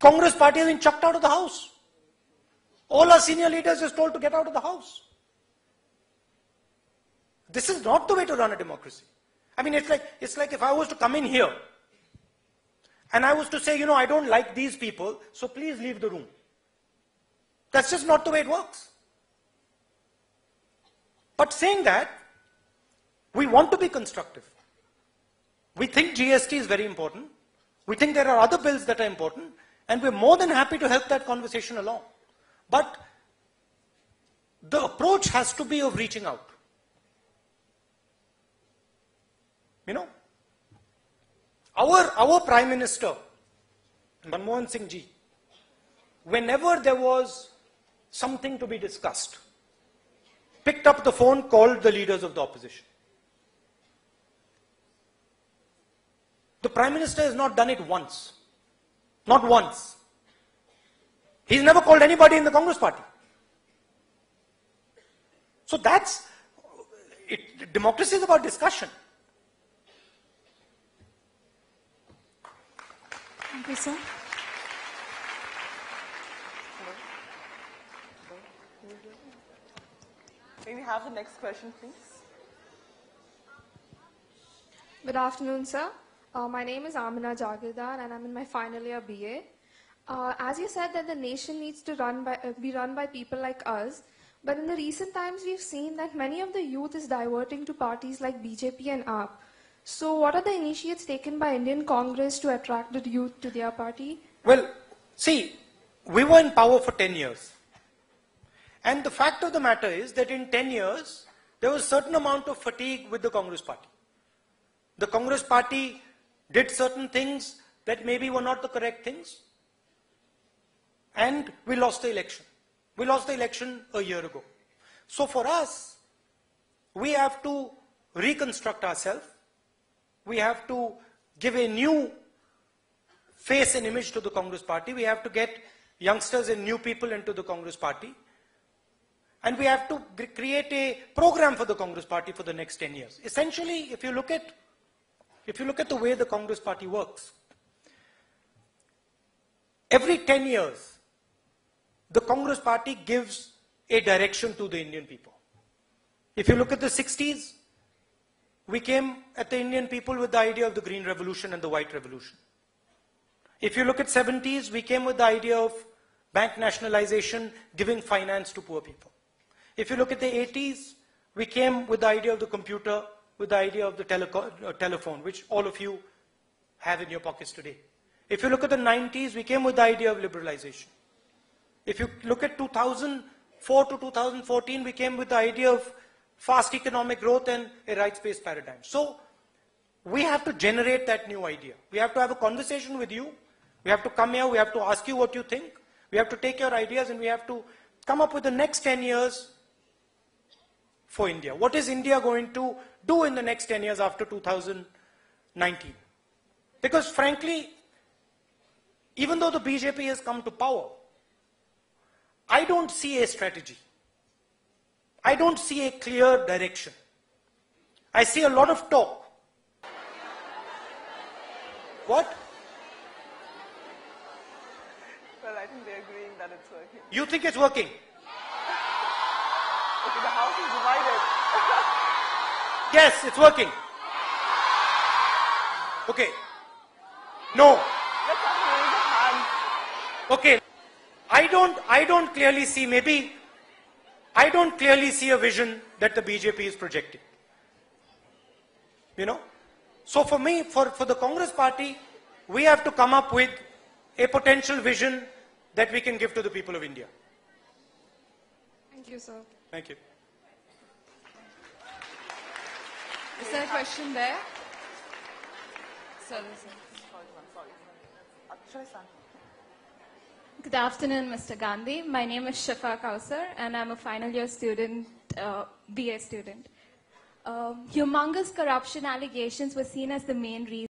Congress party has been chucked out of the house. All our senior leaders is told to get out of the house. This is not the way to run a democracy. I mean, it's like if I was to come in here and I was to say, I don't like these people, so please leave the room. That's just not the way it works. But saying that, we want to be constructive. We think GST is very important. We think there are other bills that are important, and we're more than happy to help that conversation along. But the approach has to be of reaching out. Our Prime Minister, Manmohan Singh ji, whenever there was something to be discussed, picked up the phone, called the leaders of the opposition. The Prime Minister has not done it once. Not once. He's never called anybody in the Congress party. So democracy is about discussion. Thank you, sir. May we have the next question, please? Good afternoon, sir. My name is Amina Jagirdar and I'm in my final year BA. As you said that the nation needs to be run by people like us, but in the recent times we've seen that many of the youth is diverting to parties like BJP and AAP. So what are the initiatives taken by Indian Congress to attract the youth to their party? Well, see, we were in power for 10 years. And the fact of the matter is that in 10 years, there was a certain amount of fatigue with the Congress party. The Congress party did certain things that maybe were not the correct things. And we lost the election. We lost the election a year ago. So for us, we have to reconstruct ourselves. We have to give a new face and image to the Congress party. We have to get youngsters and new people into the Congress party. And we have to create a program for the Congress party for the next 10 years. Essentially, if you look at the way the Congress party works, every 10 years, the Congress party gives a direction to the Indian people. If you look at the 60s, we came at the Indian people with the idea of the Green Revolution and the White Revolution. If you look at 70s, we came with the idea of bank nationalization, giving finance to poor people. If you look at the 80s, we came with the idea of the computer, with the idea of the telephone, which all of you have in your pockets today. If you look at the 90s, we came with the idea of liberalization. If you look at 2004 to 2014, we came with the idea of fast economic growth and a rights-based paradigm. So we have to generate that new idea. We have to have a conversation with you. We have to come here. We have to ask you what you think. We have to take your ideas and we have to come up with the next 10 years for India. What is India going to do in the next 10 years after 2019? Because frankly, even though the BJP has come to power, I don't see a strategy. I don't see a clear direction. I see a lot of talk. What? Well, I think they're agreeing that it's working. You think it's working? Okay, the house is divided. Yes, it's working. Okay. No. Let's have a raise of hands. Okay. I don't clearly see, I don't clearly see a vision that the BJP is projecting. So for me, for the Congress party, we have to come up with a potential vision that we can give to the people of India. Thank you, sir. Thank you. Is there a question there? Sir, Should I stand? Good afternoon, Mr. Gandhi. My name is Shifa Kausar, and I'm a final year student, BA student. Humongous corruption allegations were seen as the main reason